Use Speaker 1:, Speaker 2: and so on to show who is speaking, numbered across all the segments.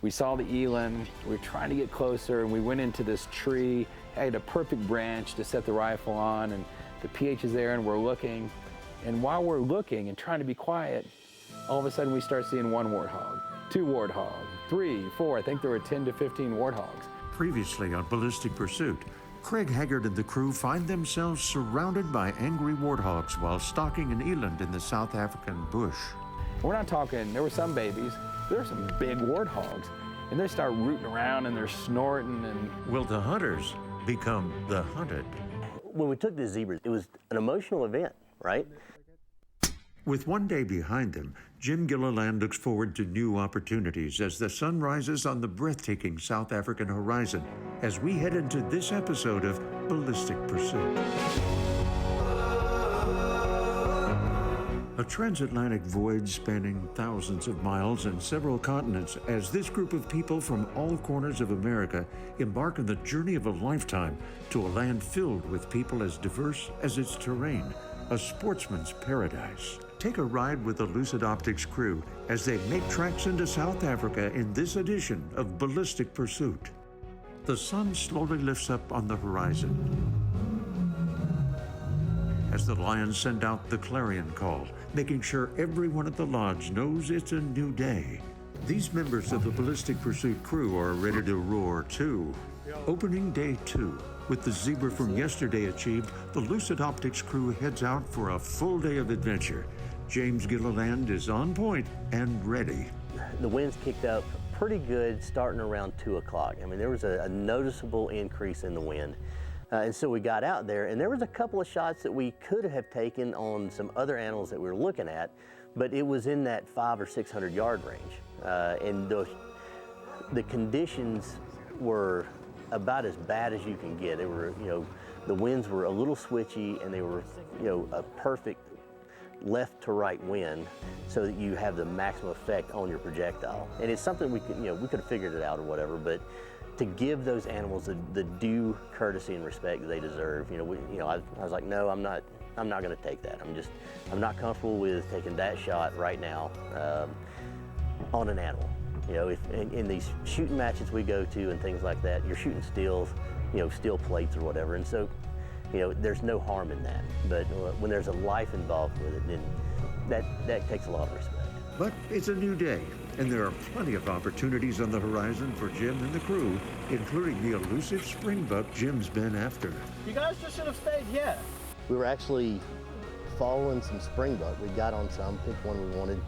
Speaker 1: We saw the eland, we were trying to get closer, and we went into this tree. I had a perfect branch to set the rifle on, and the pH is there, and we're looking. And while we're looking and trying to be quiet, all of a sudden we start seeing one warthog, two warthog, 3, 4, I think there were 10 to 15 warthogs.
Speaker 2: Previously on Ballistic Pursuit, Craig Haggard and the crew find themselves surrounded by angry warthogs while stalking an eland in the South African bush.
Speaker 1: We're not talking, there were some babies, there were some big warthogs, and they start rooting around and they're snorting and...
Speaker 2: Will the hunters become the hunted?
Speaker 3: When we took the zebras, it was an emotional event, right?
Speaker 2: With one day behind them, Jim Gilliland looks forward to new opportunities as the sun rises on the breathtaking South African horizon as we head into this episode of Ballistic Pursuit. A transatlantic voyage spanning thousands of miles and several continents as this group of people from all corners of America embark on the journey of a lifetime to a land filled with people as diverse as its terrain, a sportsman's paradise. Take a ride with the Lucid Optics crew as they make tracks into South Africa in this edition of Ballistic Pursuit. The sun slowly lifts up on the horizon as the lions send out the clarion call, making sure everyone at the lodge knows it's a new day. These members of the Ballistic Pursuit crew are ready to roar too. Opening day 2. With the zebra from yesterday achieved, the Lucid Optics crew heads out for a full day of adventure. James Gilliland is on point and ready.
Speaker 3: The winds kicked up pretty good starting around 2 o'clock. I mean, there was a noticeable increase in the wind. And so we got out there, and there was a couple of shots that we could have taken on some other animals that we were looking at, but it was in that 500 or 600 yard range. And the conditions were about as bad as you can get. They were, the winds were a little switchy, and they were, a perfect left to right wind so that you have the maximum effect on your projectile. And it's something we could, we could have figured it out or whatever, but to give those animals the due courtesy and respect that they deserve, I was like, no, I'm not going to take that. I'm not comfortable with taking that shot right now on an animal. If in these shooting matches we go to and things like that, you're shooting steels, steel plates or whatever, and so, there's no harm in that. But when there's a life involved with it, then that takes a lot of respect.
Speaker 2: But it's a new day, and there are plenty of opportunities on the horizon for Jim and the crew, including the elusive springbuck Jim's been after.
Speaker 4: You guys just should have stayed here.
Speaker 3: We were actually following some springbuck. We got on some, picked one we wanted,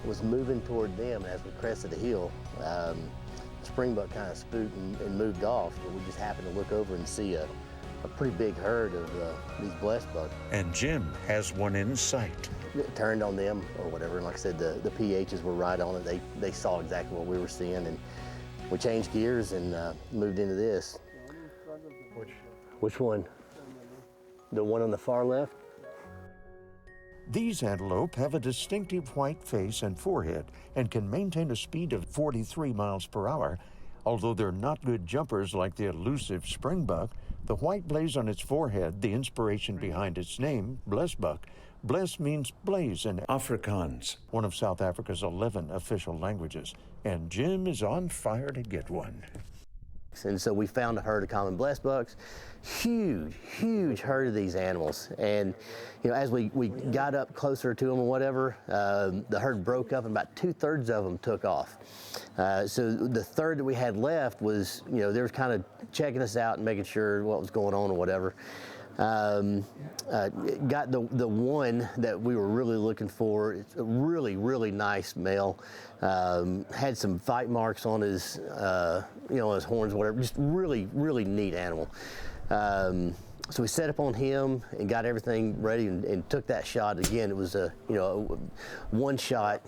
Speaker 3: was moving toward them, and as we crested the hill, springbuck kind of spooked and moved off, and we just happened to look over and see a pretty big herd of these blessed bucks.
Speaker 2: And Jim has one in sight.
Speaker 3: It turned on them or whatever, and like I said, the pHs were right on it. They saw exactly what we were seeing, and we changed gears and moved into this. Which one? The one on the far left?
Speaker 2: These antelope have a distinctive white face and forehead and can maintain a speed of 43 miles per hour. Although they're not good jumpers like the elusive springbuck, the white blaze on its forehead, the inspiration behind its name, blessbuck. Bless means blaze in Afrikaans, one of South Africa's 11 official languages, and Jim is on fire to get one.
Speaker 3: And so we found a herd of common blessbucks, huge herd of these animals. And as we got up closer to them or whatever, the herd broke up and about 2/3 of them took off. So the third that we had left was, they were kind of checking us out and making sure what was going on or whatever. Got the one that we were really looking for. It's a really nice male. Had some fight marks on his, his horns, whatever. Just really neat animal. So we set up on him and got everything ready and took that shot. Again, it was a one shot.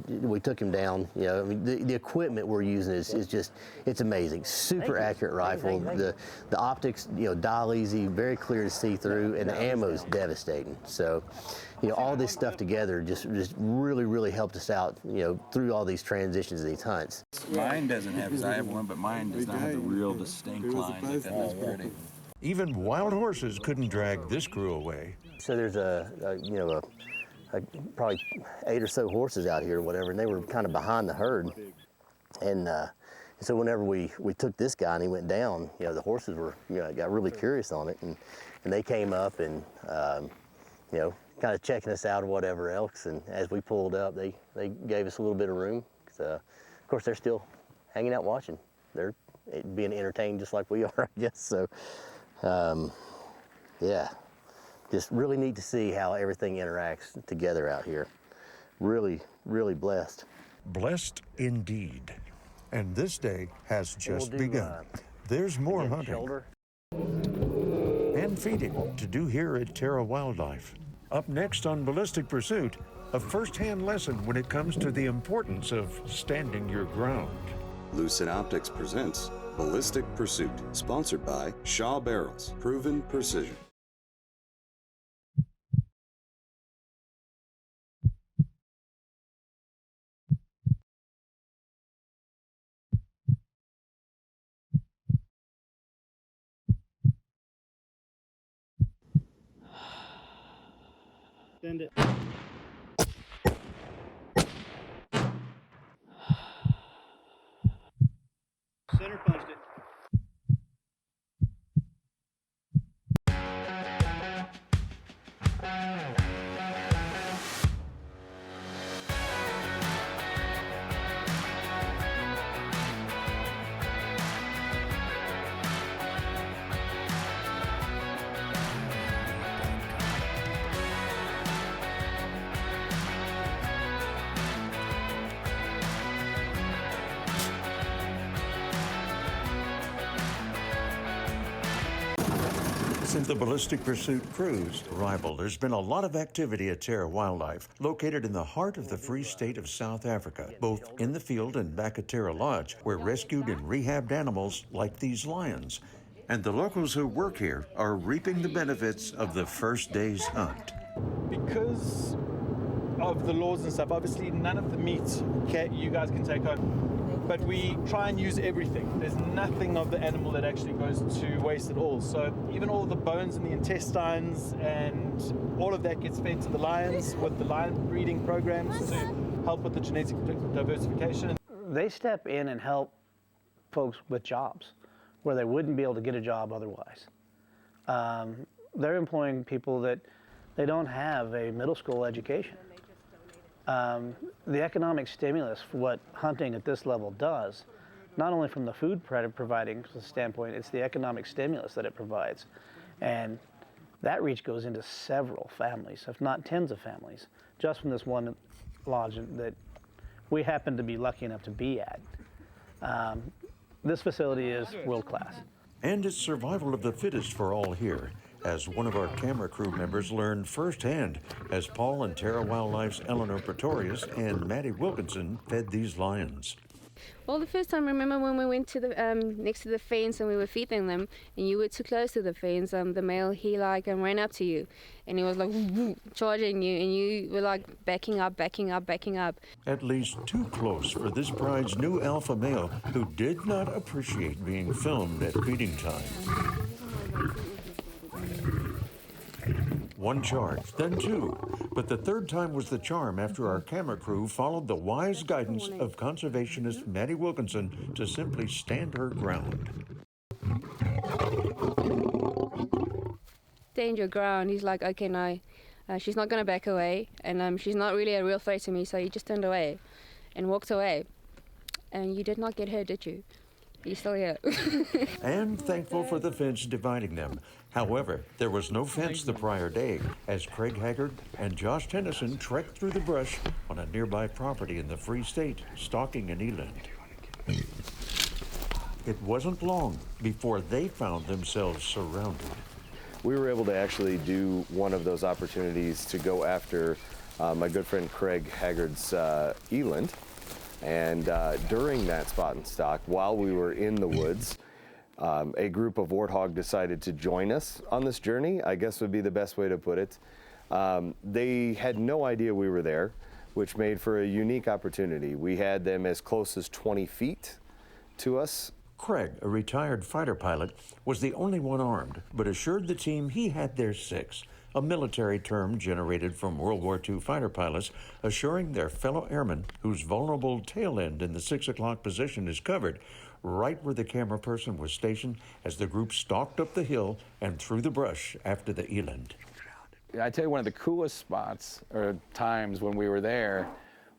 Speaker 3: We took him down. The equipment we're using is just, it's amazing. Super accurate rifle. The optics, dial easy, very clear to see through, and the ammo is devastating. So, all this stuff together just really helped us out, through all these transitions and these hunts.
Speaker 1: Mine doesn't have, because I have one, but mine does not have the real distinct line like that. That's pretty.
Speaker 2: Even wild horses couldn't drag this crew away.
Speaker 3: So there's probably 8 or so horses out here or whatever, and they were kind of behind the herd. And so whenever we took this guy and he went down, you know, the horses were, you know, got really curious on it, and they came up and, you know, kind of checking us out or whatever else. And as we pulled up, they gave us a little bit of room. Of course, they're still hanging out watching. They're being entertained just like we are, I guess. So, yeah, just really neat to see how everything interacts together out here. Really, really blessed.
Speaker 2: Blessed indeed. And this day has just begun. There's more hunting
Speaker 3: Shoulder.
Speaker 2: and feeding to do here at Terra Wildlife. Up next on Ballistic Pursuit, a first-hand lesson when it comes to the importance of standing your ground.
Speaker 5: Lucid Optics presents Ballistic Pursuit, sponsored by Shaw Barrels, proven precision.
Speaker 4: Send it. Center punched it.
Speaker 2: Since the Ballistic Pursuit cruise arrival, there's been a lot of activity at Terra Wildlife, located in the heart of the Free State of South Africa, both in the field and back at Terra Lodge, where rescued and rehabbed animals like these lions. And the locals who work here are reaping the benefits of the first day's hunt.
Speaker 4: Because of the laws and stuff, obviously none of the meat you guys can take home. But we try and use everything. There's nothing of the animal that actually goes to waste at all. So even all the bones and the intestines and all of that gets fed to the lions with the lion breeding programs to help with the genetic diversification.
Speaker 6: They step in and help folks with jobs where they wouldn't be able to get a job otherwise. They're employing people that they don't have a middle school education. The economic stimulus for what hunting at this level does, not only from the food providing standpoint, it's the economic stimulus that it provides. And that reach goes into several families, if not tens of families, just from this one lodge that we happen to be lucky enough to be at. This facility is world class.
Speaker 2: And it's survival of the fittest for all here, as one of our camera crew members learned firsthand as Paul and Terra Wildlife's Eleanor Pretorius and Maddie Wilkinson fed these lions.
Speaker 7: Well, the first time, remember when we went to the next to the fence and we were feeding them, and you were too close to the fence. The male, he ran up to you, and he was like charging you, and you were like backing up.
Speaker 2: At least too close for this pride's new alpha male, who did not appreciate being filmed at feeding time. One charge, then two. But the third time was the charm after our camera crew followed the wise guidance of conservationist Maddie Wilkinson to simply stand her ground.
Speaker 7: Stand your ground. He's like, okay, no, she's not going to back away, and she's not really a real threat to me, so you just turned away and walked away. And you did not get hurt, did you? You're still here.
Speaker 2: And thankful for the fence dividing them. However, there was no fence the prior day, as Craig Haggard and Josh Tennyson trekked through the brush on a nearby property in the Free State, stalking an eland. It wasn't long before they found themselves surrounded.
Speaker 8: We were able to actually do one of those opportunities to go after my good friend Craig Haggard's eland. And during that spot and stalk, while we were in the woods, a group of warthog decided to join us on this journey, I guess would be the best way to put it. They had no idea we were there, which made for a unique opportunity. We had them as close as 20 feet to us.
Speaker 2: Craig, a retired fighter pilot, was the only one armed, but assured the team he had their six. a military term generated from World War II fighter pilots assuring their fellow airmen whose vulnerable tail end in the 6 o'clock position is covered, right where the camera person was stationed as the group stalked up the hill and through the brush after the eland.
Speaker 1: I tell you, one of the coolest spots or times when we were there,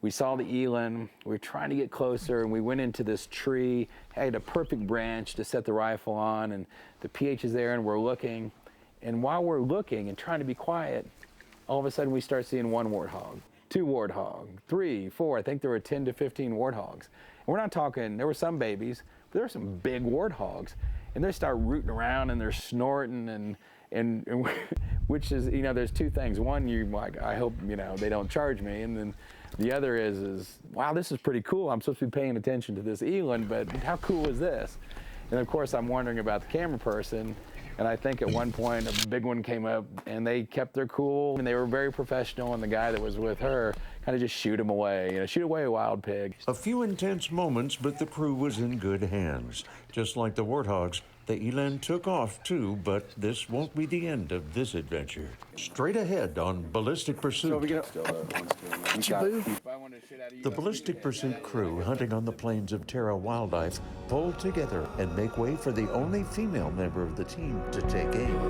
Speaker 1: we saw the eland, we were trying to get closer, and we went into this tree, had a perfect branch to set the rifle on, and the PH is there, and we're looking. And while we're looking and trying to be quiet, all of a sudden we start seeing 1 warthog, 2 warthog, 3, 4, I think there were 10 to 15 warthogs. And we're not talking, there were some babies, but there were some big warthogs. And they start rooting around and they're snorting and which is, you know, there's 2 things. One, you like, I hope, you know, they don't charge me. And then the other is, wow, this is pretty cool. I'm supposed to be paying attention to this eland, but how cool is this? And of course, I'm wondering about the camera person. And I think at one point a big one came up and they kept their cool and they were very professional, and the guy that was with her kind of just shoot him away, you know, shoot away a wild pig.
Speaker 2: A few intense moments, but the crew was in good hands. Just like the warthogs, the eland took off too, but this won't be the end of this adventure. Straight ahead on Ballistic Pursuit. The Ballistic Pursuit crew hunting on the plains of Terra Wildlife pull together and make way for the only female member of the team to take aim.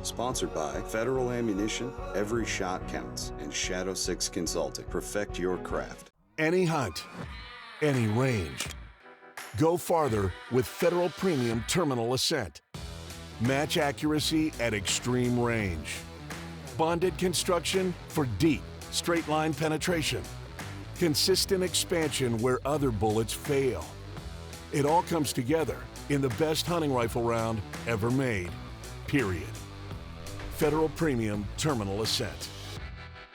Speaker 5: Sponsored by Federal Ammunition, Every Shot Counts, and Shadow 6 Consulting. Perfect your craft.
Speaker 9: Any hunt, any range. Go farther with Federal Premium Terminal Ascent. Match accuracy at extreme range. Bonded construction for deep, straight line penetration. Consistent expansion where other bullets fail. It all comes together in the best hunting rifle round ever made, period. Federal Premium Terminal Ascent.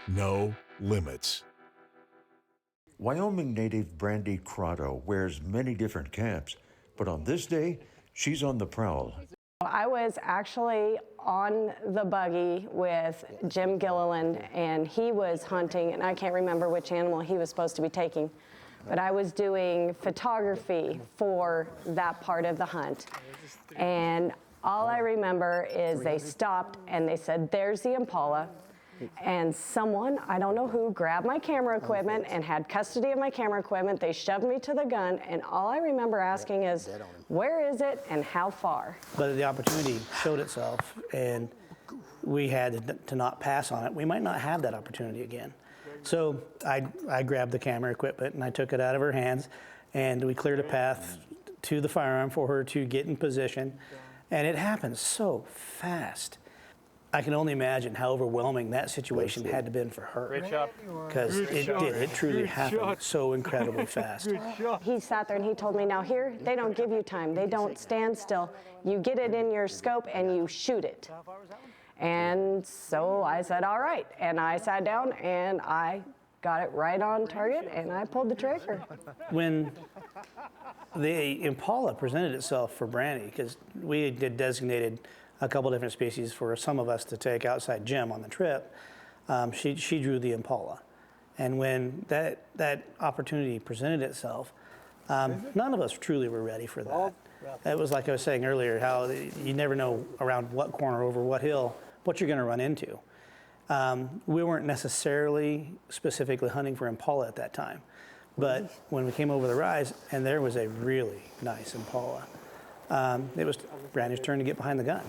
Speaker 9: No limits.
Speaker 2: Wyoming native Brandy Crotto wears many different caps, but on this day, she's on the prowl.
Speaker 10: I was actually on the buggy with Jim Gilliland, and he was hunting, and I can't remember which animal he was supposed to be taking, but I was doing photography for that part of the hunt. And all I remember is they stopped and they said, "There's the impala." And someone, I don't know who, grabbed my camera equipment and had custody of my camera equipment. They shoved me to the gun, and all I remember asking is, where is it and how far?
Speaker 6: But the opportunity showed itself, and we had to not pass on it. We might not have that opportunity again. So I grabbed the camera equipment and I took it out of her hands, and we cleared a path to the firearm for her to get in position. And it happened so fast. I can only imagine how overwhelming that situation had to been for her. Because it truly happened so incredibly fast.
Speaker 10: He sat there and he told me, now here, they don't give you time. They don't stand still. You get it in your scope and you shoot it. And so I said, all right. And I sat down and I got it right on target and I pulled the trigger.
Speaker 6: When the impala presented itself for Brandy, because we had designated a couple different species for some of us to take outside Jim on the trip, she drew the impala. And when that opportunity presented itself, none of us truly were ready for that. It was like I was saying earlier, how you never know around what corner, over what hill, what you're going to run into. We weren't necessarily specifically hunting for impala at that time, but when we came over the rise, and there was a really nice impala, it was Brandy's turn to get behind the gun.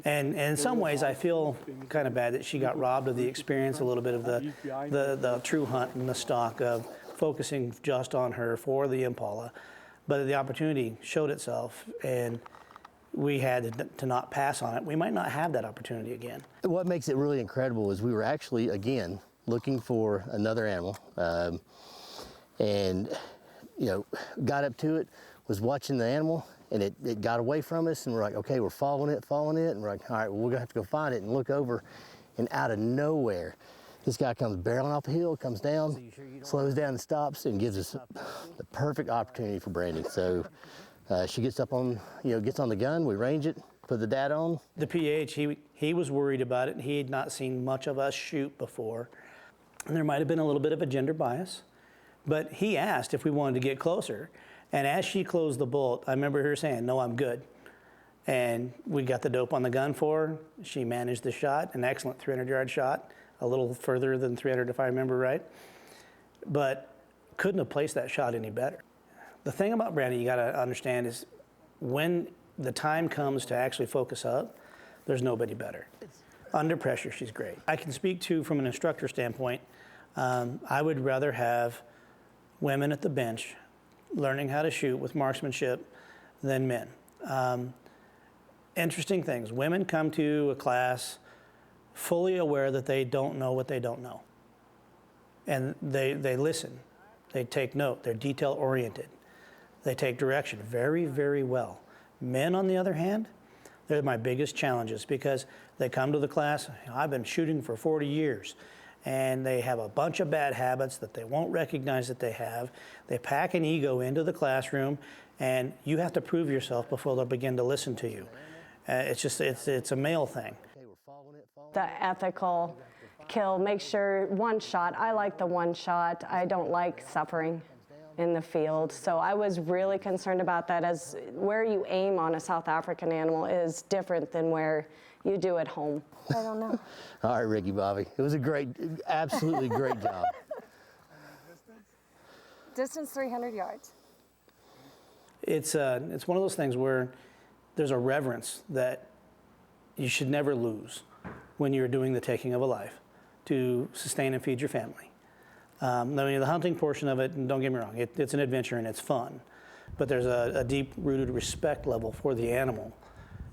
Speaker 6: And in some ways, I feel kind of bad that she got robbed of the experience, a little bit of the true hunt and the stock of focusing just on her for the impala. But the opportunity showed itself, and we had to not pass on it. We might not have that opportunity again.
Speaker 3: What makes it really incredible is we were actually, again, looking for another animal, and got up to it, was watching the animal, and it got away from us, and we're like, okay, we're following it, and we're like, all right, well, we're gonna have to go find it, and look over, and out of nowhere, this guy comes barreling off the hill, comes down, slows down and stops, and gives us the perfect opportunity for Brandy. So she gets up on, gets on the gun, we range it, put the dad on.
Speaker 6: The PH, he was worried about it. He had not seen much of us shoot before, and there might have been a little bit of a gender bias, but he asked if we wanted to get closer. And as she closed the bolt, I remember her saying, no, I'm good. And we got the dope on the gun for her. She managed the shot, an excellent 300-yard shot, a little further than 300 if I remember right. But couldn't have placed that shot any better. The thing about Brandy you gotta understand is when the time comes to actually focus up, there's nobody better. Under pressure, she's great. I can speak to, from an instructor standpoint, I would rather have women at the bench learning how to shoot with marksmanship than men. Interesting things. Women come to a class fully aware that they don't know what they don't know. And they listen. They take note. They're detail oriented. They take direction very, very well. Men, on the other hand, they're my biggest challenges because they come to the class, I've been shooting for 40 years, and they have a bunch of bad habits that they won't recognize that they have. They pack an ego into the classroom, and you have to prove yourself before they'll begin to listen to you. It's a male thing.
Speaker 10: The ethical kill, make sure one shot. I like the one shot. I don't like suffering in the field. So I was really concerned about that, as where you aim on a South African animal is different than where you do at home.
Speaker 3: I don't know. All right, Ricky Bobby. It was a great, absolutely great job.
Speaker 11: Distance 300 yards.
Speaker 6: It's one of those things where there's a reverence that you should never lose when you're doing the taking of a life to sustain and feed your family. The hunting portion of it, and don't get me wrong, it's an adventure and it's fun, but there's a deep-rooted respect level for the animal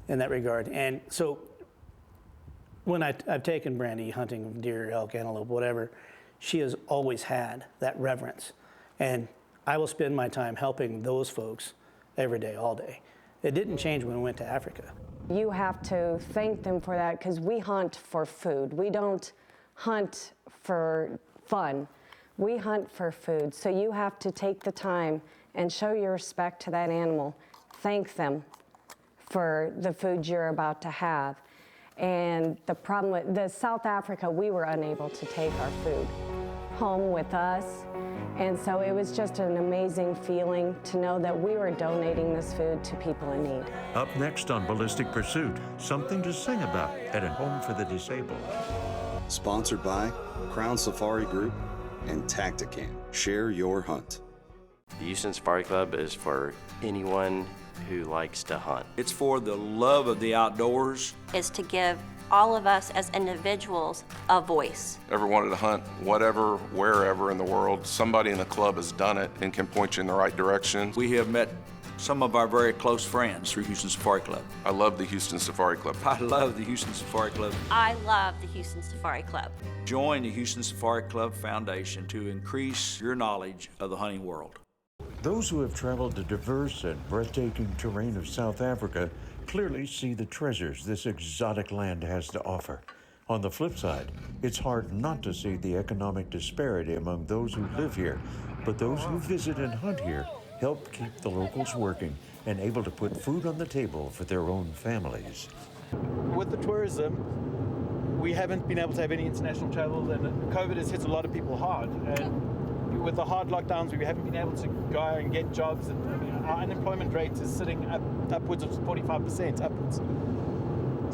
Speaker 6: in that regard. And so when I've taken Brandy hunting deer, elk, antelope, whatever, she has always had that reverence. And I will spend my time helping those folks every day, all day. It didn't change when we went to Africa.
Speaker 10: You have to thank them for that, because we hunt for food. We don't hunt for fun. We hunt for food. So you have to take the time and show your respect to that animal. Thank them for the food you're about to have. And the problem with the South Africa, we were unable to take our food home with us. And so it was just an amazing feeling to know that we were donating this food to people in need.
Speaker 2: Up next on Ballistic Pursuit, something to sing about at a home for the disabled.
Speaker 5: Sponsored by Crown Safari Group and Tacticam. Share your hunt.
Speaker 12: The Houston Safari Club is for anyone who likes to hunt.
Speaker 13: It's for the love of the outdoors.
Speaker 14: It's to give all of us as individuals a voice.
Speaker 15: Ever wanted to hunt whatever, wherever in the world, somebody in the club has done it and can point you in the right direction.
Speaker 13: We have met some of our very close friends through Houston Safari Club.
Speaker 15: I love the Houston Safari Club.
Speaker 13: I love the Houston Safari Club.
Speaker 14: I love the Houston Safari Club.
Speaker 13: Join the Houston Safari Club Foundation to increase your knowledge of the hunting world.
Speaker 2: Those who have traveled the diverse and breathtaking terrain of South Africa clearly see the treasures this exotic land has to offer. On the flip side, it's hard not to see the economic disparity among those who live here, but those who visit and hunt here help keep the locals working and able to put food on the table for their own families.
Speaker 4: With the tourism, we haven't been able to have any international travel, and COVID has hit a lot of people hard. And with the hard lockdowns, we haven't been able to go and get jobs. And I mean, our unemployment rate is sitting upwards of 45% upwards.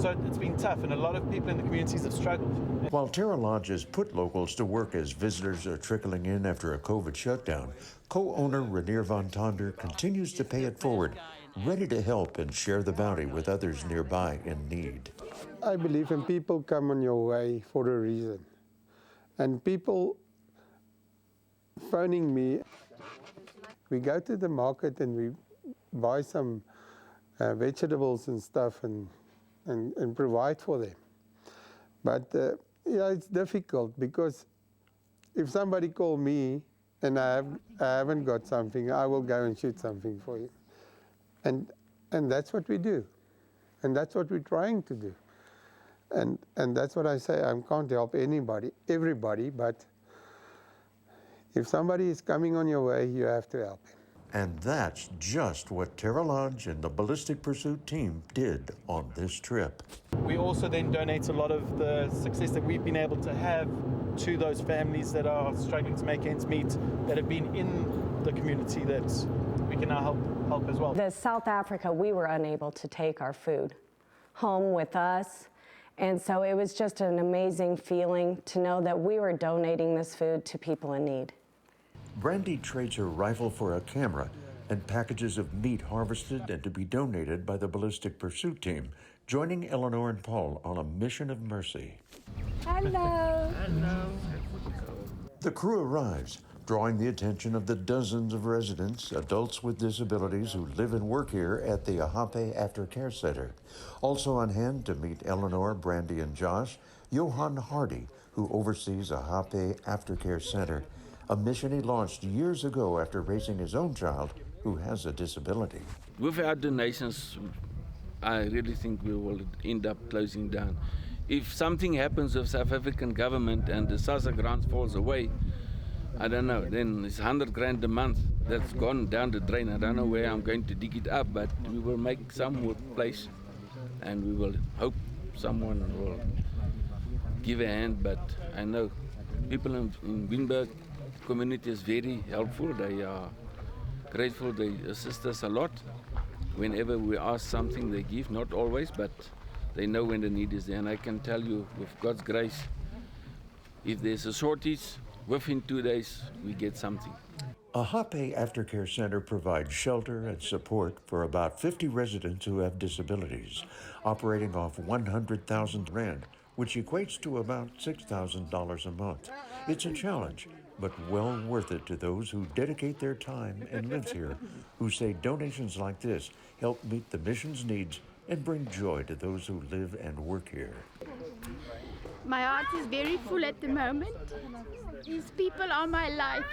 Speaker 4: So it's been tough, and a lot of people in the communities have struggled.
Speaker 2: While Terra Lodge has put locals to work as visitors are trickling in after a COVID shutdown, co-owner Rainier Von Tonder continues to pay it forward, ready to help and share the bounty with others nearby in need.
Speaker 16: I believe when people come on your way for a reason, and people phoning me, we go to the market and we buy some vegetables and stuff and provide for them. But yeah, it's difficult, because if somebody call me and I haven't got something, I will go and shoot something for you. And that's what we do. And that's what we're trying to do. And that's what I say, I can't help everybody, but if somebody is coming on your way, you have to help him.
Speaker 2: And that's just what Terra Lodge and the Ballistic Pursuit team did on this trip.
Speaker 4: We also then donate a lot of the success that we've been able to have to those families that are struggling to make ends meet, that have been in the community that we can now help as well.
Speaker 10: The South Africa, we were unable to take our food home with us. And so it was just an amazing feeling to know that we were donating this food to people in need.
Speaker 2: Brandy trades her rifle for a camera and packages of meat harvested and to be donated by the Ballistic Pursuit team, joining Eleanor and Paul on a mission of mercy.
Speaker 17: Hello.
Speaker 2: Hello. The crew arrives, drawing the attention of the dozens of residents, adults with disabilities who live and work here at the Ahape Aftercare Center. Also on hand to meet Eleanor, Brandy, and Josh, Johan Hardy, who oversees Ahape Aftercare Center, a mission he launched years ago after raising his own child who has a disability.
Speaker 18: Without donations, I really think we will end up closing down. If something happens with South African government and the SASSA grant falls away, I don't know, then it's 100 grand a month that's gone down the drain. I don't know where I'm going to dig it up, but we will make some workplace and we will hope someone will give a hand. But I know people in Wynberg community is very helpful. They are grateful, they assist us a lot. Whenever we ask something, they give, not always, but they know when the need is there. And I can tell you, with God's grace, if there's a shortage, within 2 days, we get something.
Speaker 2: Ahape Aftercare Center provides shelter and support for about 50 residents who have disabilities, operating off 100,000 rand, which equates to about $6,000 a month. It's a challenge, but well worth it to those who dedicate their time and live here, who say donations like this help meet the mission's needs and bring joy to those who live and work here.
Speaker 17: My heart is very full at the moment. These people are my life.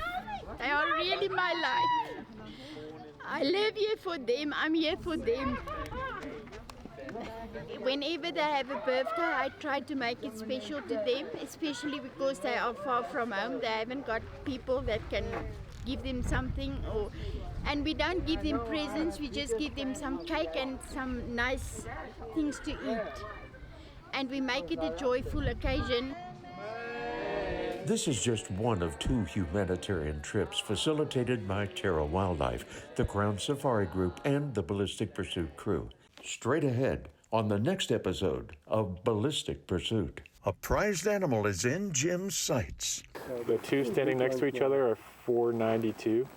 Speaker 17: They are really my life. I live here for them. I'm here for them. Whenever they have a birthday, I try to make it special to them, especially because they are far from home. They haven't got people that can give them something, and we don't give them presents. We just give them some cake and some nice things to eat. And we make it a joyful occasion.
Speaker 2: This is just one of 2 humanitarian trips facilitated by Terra Wildlife, the Crown Safari Group, and the Ballistic Pursuit crew. Straight ahead on the next episode of Ballistic Pursuit. A prized animal is in Jim's sights.
Speaker 19: The 2 standing next to each other are 492,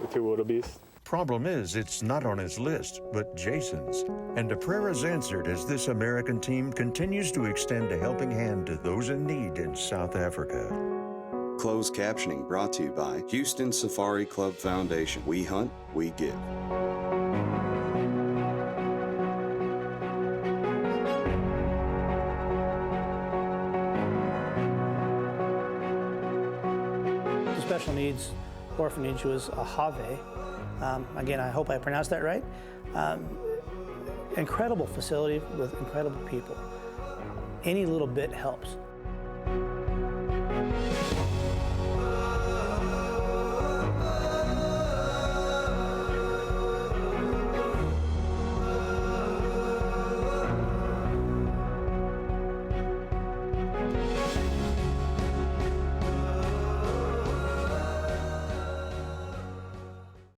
Speaker 19: the 2 wildebeest.
Speaker 2: Problem is, it's not on his list, but Jason's. And a prayer is answered as this American team continues to extend a helping hand to those in need in South Africa.
Speaker 5: Closed captioning brought to you by Houston Safari Club Foundation. We hunt, we give.
Speaker 6: The special needs orphanage was Ahape. Again, I hope I pronounced that right. Incredible facility with incredible people. Any little bit helps.